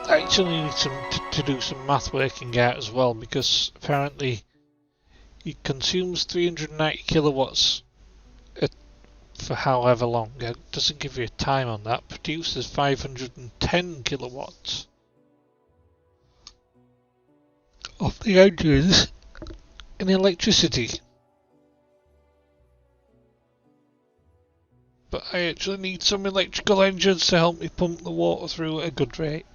I actually need to do some math working out as well, because apparently it consumes 390 kilowatts for however long. It doesn't give you a time on that. Produces 510 kilowatts of the engines in electricity. But I actually need some electrical engines to help me pump the water through at a good rate.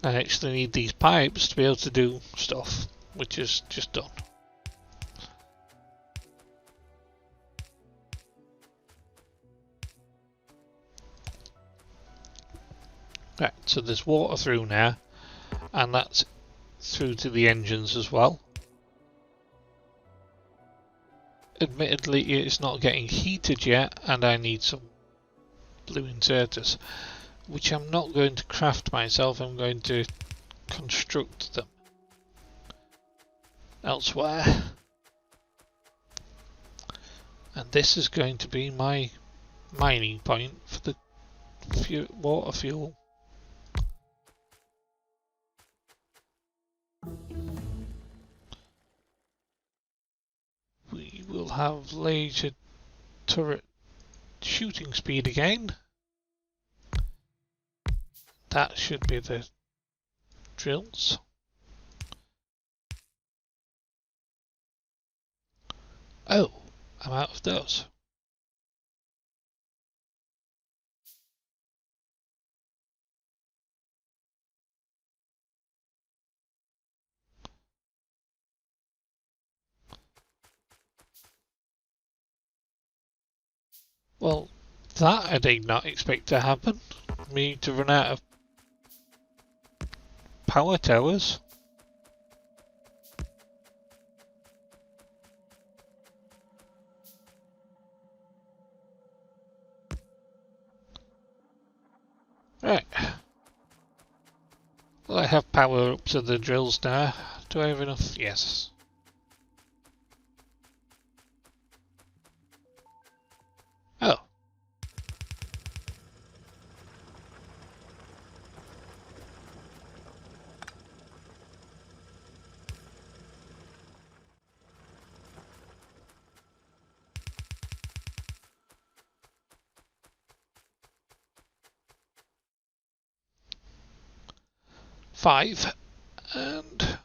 I actually need these pipes to be able to do stuff, which is just done. Right, so there's water through now, and that's through to the engines as well. Admittedly, it's not getting heated yet, and I need some blue inserters, which I'm not going to craft myself. I'm going to construct them elsewhere. And this is going to be my mining point for the water fuel. We will have laser turret shooting speed again. That should be the drills. Oh, I'm out of those. Well, that I did not expect to happen. Me to run out of power towers. Right. Well, I have power up to the drills now. Do I have enough? Yes. Oh. Five. And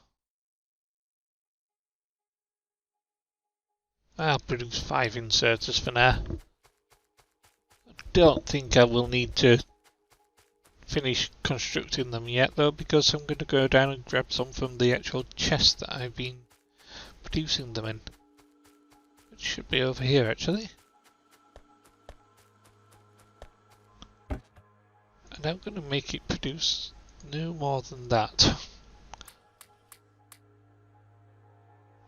I'll produce 5 inserters for now. I don't think I will need to finish constructing them yet though, because I'm going to go down and grab some from the actual chest that I've been producing them in. It should be over here actually. And I'm going to make it produce no more than that.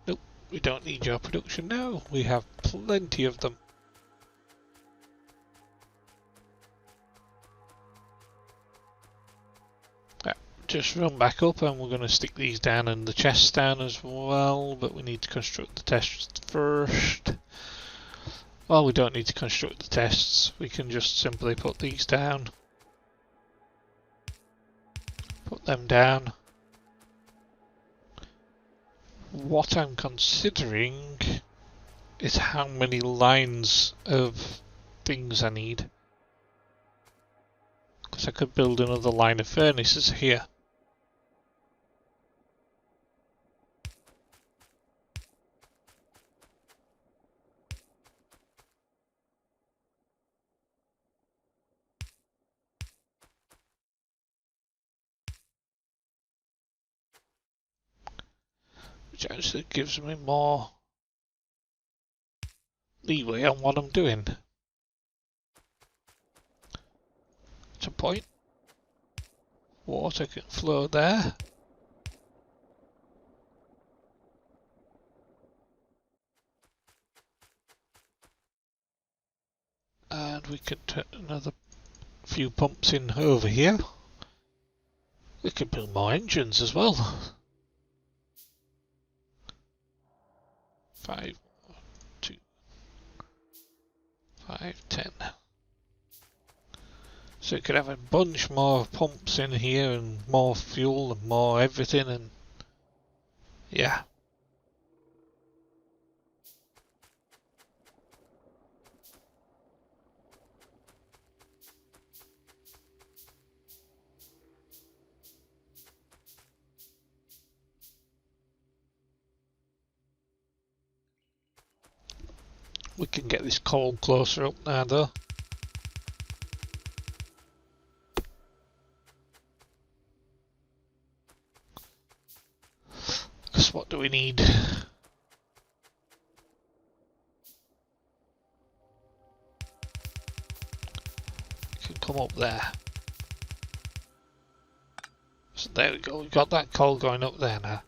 Nope, we don't need your production now. We have plenty of them. Just run back up and we're going to stick these down and the chests down as well, but we need to construct the tests first. Well, we don't need to construct the tests, we can just simply put these down. Put them down. What I'm considering is how many lines of things I need. Because I could build another line of furnaces here. Which actually gives me more leeway on what I'm doing. At a point, water can flow there. And we could put another few pumps in over here. We could build more engines as well. 5, 10. So it could have a bunch more pumps in here and more fuel and more everything, and yeah. We can get this coal closer up now though. Because what do we need? Can come up there. So there we go, we've got that coal going up there now.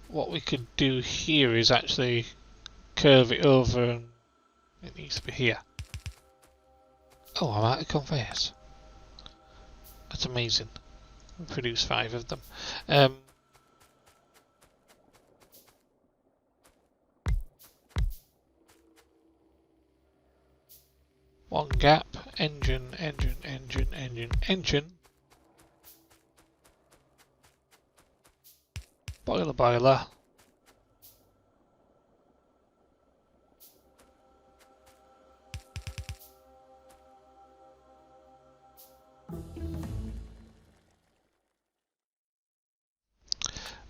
What we could do here is actually curve it over, and it needs to be here. Oh, I'm out of conveyors. That's amazing. We produce 5 of them. One gap, engine, engine, engine, engine, engine. Boiler, boiler.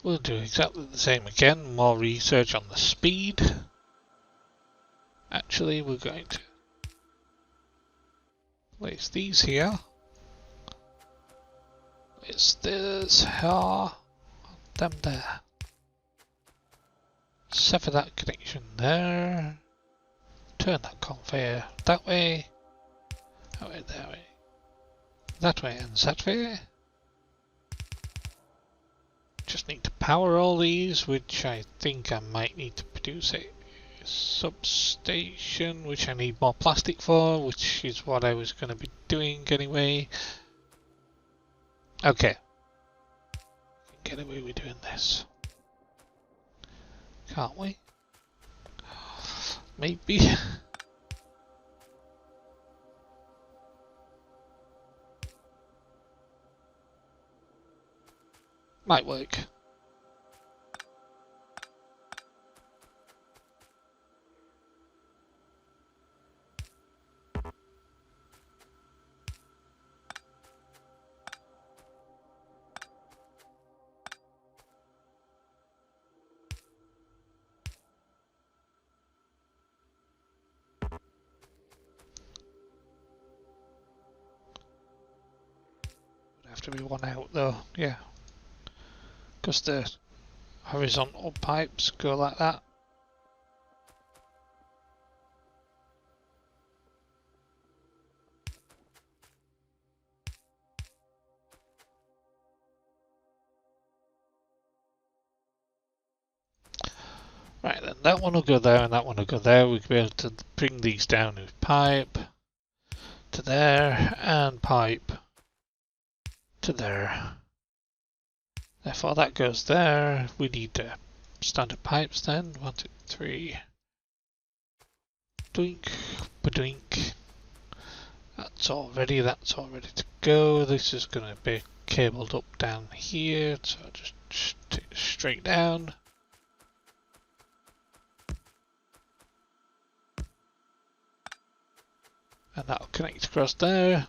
We'll do exactly the same again, more research on the speed. Actually, we're going to place these here. Place this here, them there. Sever that connection there. Turn that conveyor that way. That way, that way. That way and that way. Just need to power all these, which I think I might need to produce a substation, which I need more plastic for, which is what I was going to be doing anyway. Okay. Get away with doing this. Can't we? Maybe. Might work. Have to be one out though, yeah. Because the horizontal pipes go like that. Right then, that one will go there and that one will go there. We'll be able to bring these down with pipe to there and pipe to there. Therefore that goes there. We need standard pipes then. 1, 2, 3. Doink, badoink. That's all ready to go. This is going to be cabled up down here, so just take it straight down. And that'll connect across there.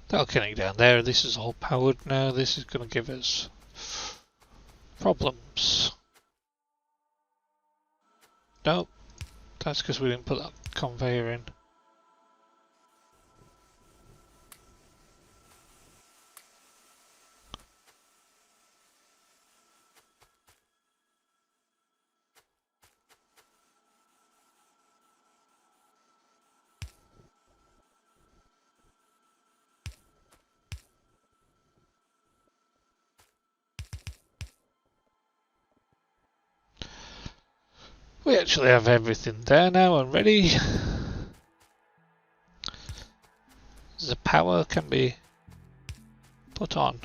That'll connect down there. This is all powered now. This is going to give us problems. Nope. That's because we didn't put that conveyor in. We actually have everything there now and ready. The power can be put on.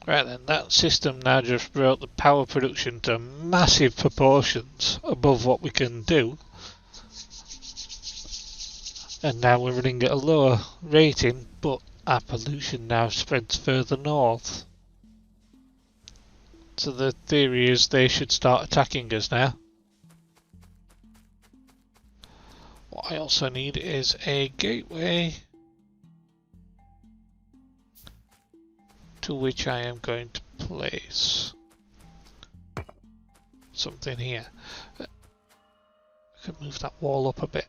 Right then, that system now just brought the power production to massive proportions above what we can do. And now we're running at a lower rating, but our pollution now spreads further north. So the theory is they should start attacking us now. What I also need is a gateway to which I am going to place something here. I can move that wall up a bit.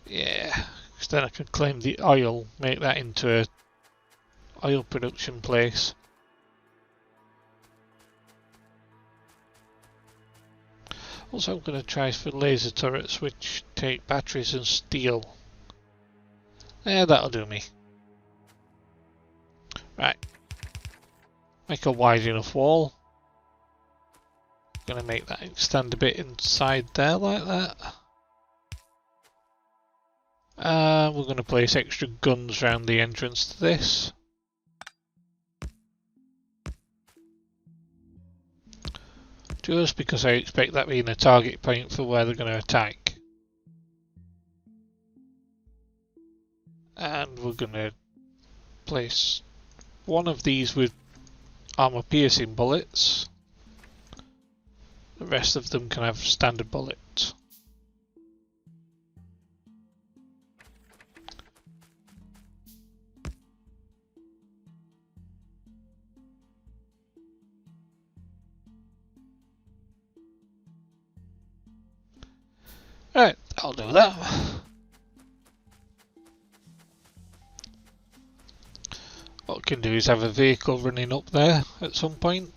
Yeah, because then I can claim the oil, make that into a oil production place. Also, I'm going to try for laser turrets which take batteries and steel. Yeah, that'll do me. Right. Make a wide enough wall. Going to make that extend a bit inside there like that. We're going to place extra guns around the entrance to this. Just because I expect that being a target point for where they're going to attack. And we're going to place one of these with armor piercing bullets. The rest of them can have standard bullets. Right, I'll do that. What we can do is have a vehicle running up there at some point.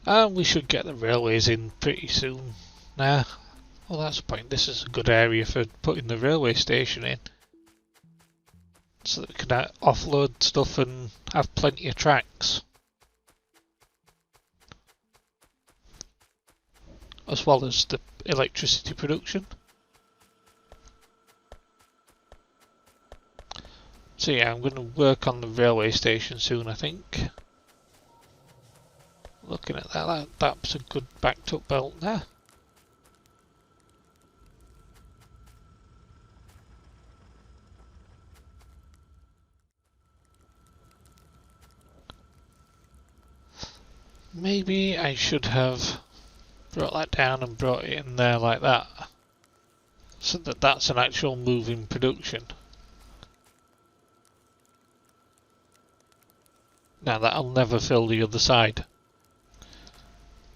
And we should get the railways in pretty soon. Nah, well that's the point. This is a good area for putting the railway station in. So that we can offload stuff and have plenty of tracks. As well as the electricity production. So yeah, I'm going to work on the railway station soon, I think. Looking at that, that's a good backed up belt there. Maybe I should have brought that down and brought it in there like that, so that that's an actual moving production. Now that'll never fill the other side.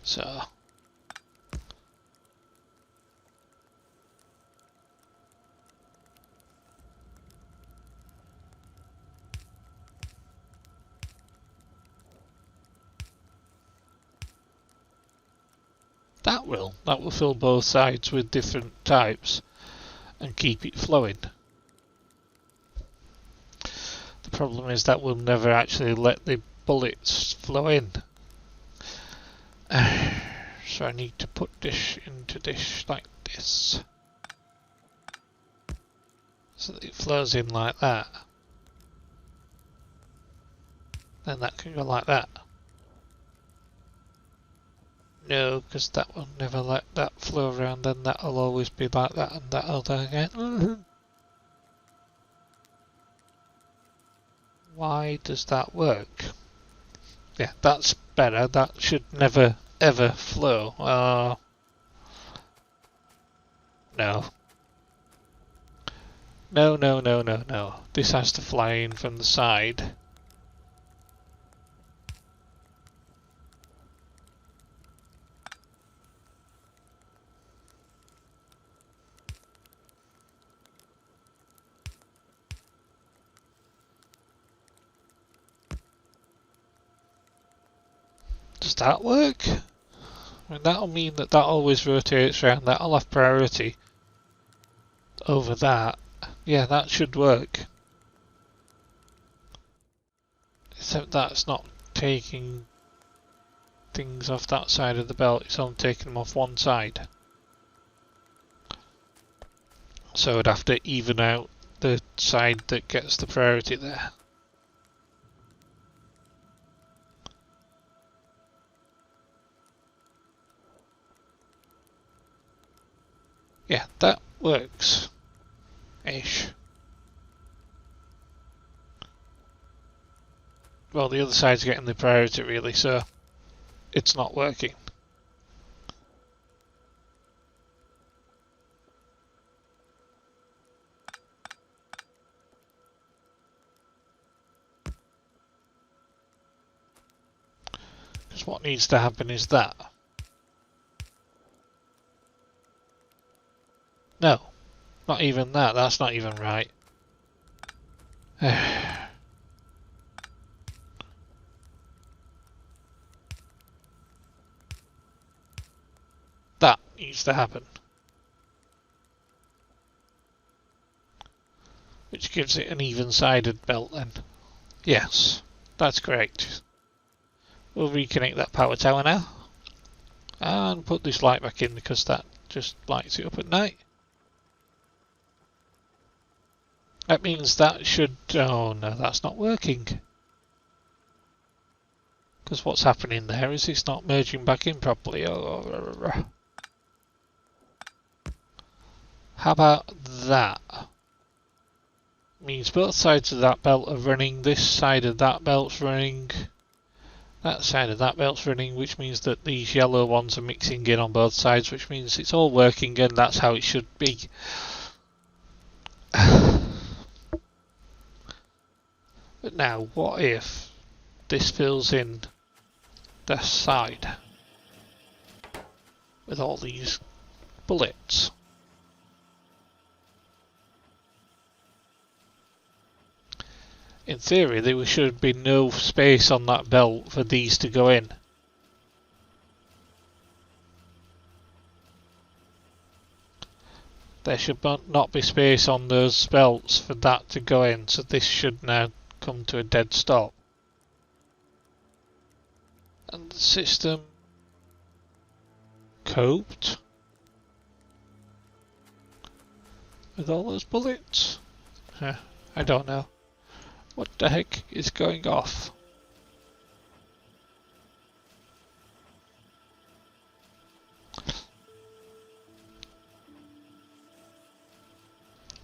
So that will fill both sides with different types and keep it flowing. The problem is that will never actually let the bullets flow in. So I need to put this into this like this, so that it flows in like that. Then that can go like that. No, because that will never let that flow around, then that'll always be like that and that'll do again. Why does that work? Yeah, that's better. That should never ever flow. No. No, no, no, no, no. This has to fly in from the side. Does that work? I mean, that'll mean that always rotates around. That'll have priority over that. Yeah, that should work. Except that's not taking things off that side of the belt, it's only taking them off one side. So I'd have to even out the side that gets the priority there. Yeah, that works. Ish. Well, the other side's getting the priority really, so it's not working. Because what needs to happen is that. No, not even that. That's not even right. That needs to happen. Which gives it an even-sided belt then. Yes, that's correct. We'll reconnect that power tower now. And put this light back in because that just lights it up at night. That means that should... oh no, that's not working. Because what's happening there is it's not merging back in properly. How about that? Means both sides of that belt are running, this side of that belt's running, that side of that belt's running, which means that these yellow ones are mixing in on both sides, which means it's all working and that's how it should be. But now, what if this fills in the side with all these bullets? In theory, there should be no space on that belt for these to go in. There should not be space on those belts for that to go in, so this should now come to a dead stop. And the system coped with all those bullets? I don't know. What the heck is going off?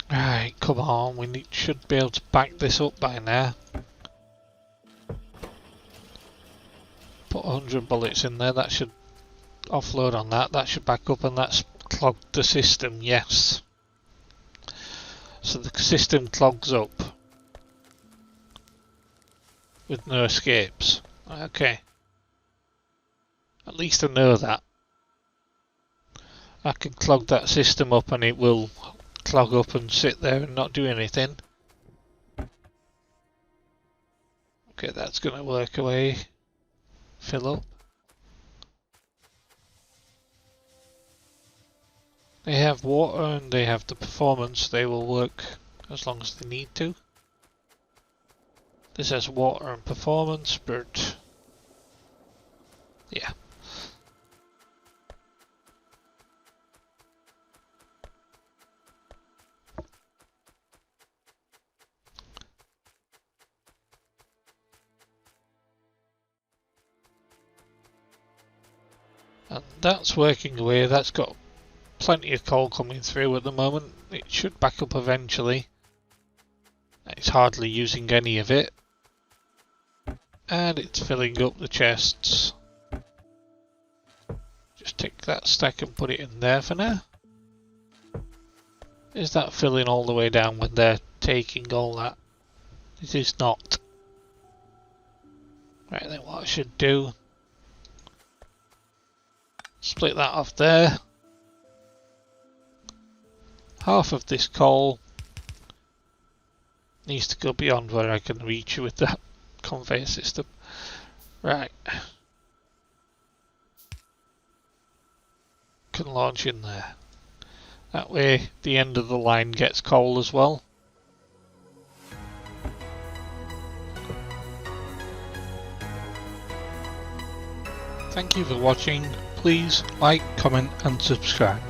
Right, come on, we should be able to back this up by now. Put 100 bullets in there, that should offload on that, that should back up, and that's clogged the system, yes. So the system clogs up with no escapes. Okay. At least I know that. I can clog that system up and it will clog up and sit there and not do anything. Okay, that's going to work away. Fill up. They have water and they have the performance. They will work as long as they need to. This has water and performance, but yeah. And that's working away. That's got plenty of coal coming through at the moment. It should back up eventually. It's hardly using any of it. And it's filling up the chests. Just take that stack and put it in there for now. Is that filling all the way down when they're taking all that? It is not. Right then, what I should do, split that off there. Half of this coal needs to go beyond where I can reach with that conveyor system. Right. Can launch in there. That way the end of the line gets coal as well. Thank you for watching. Please like, comment and subscribe.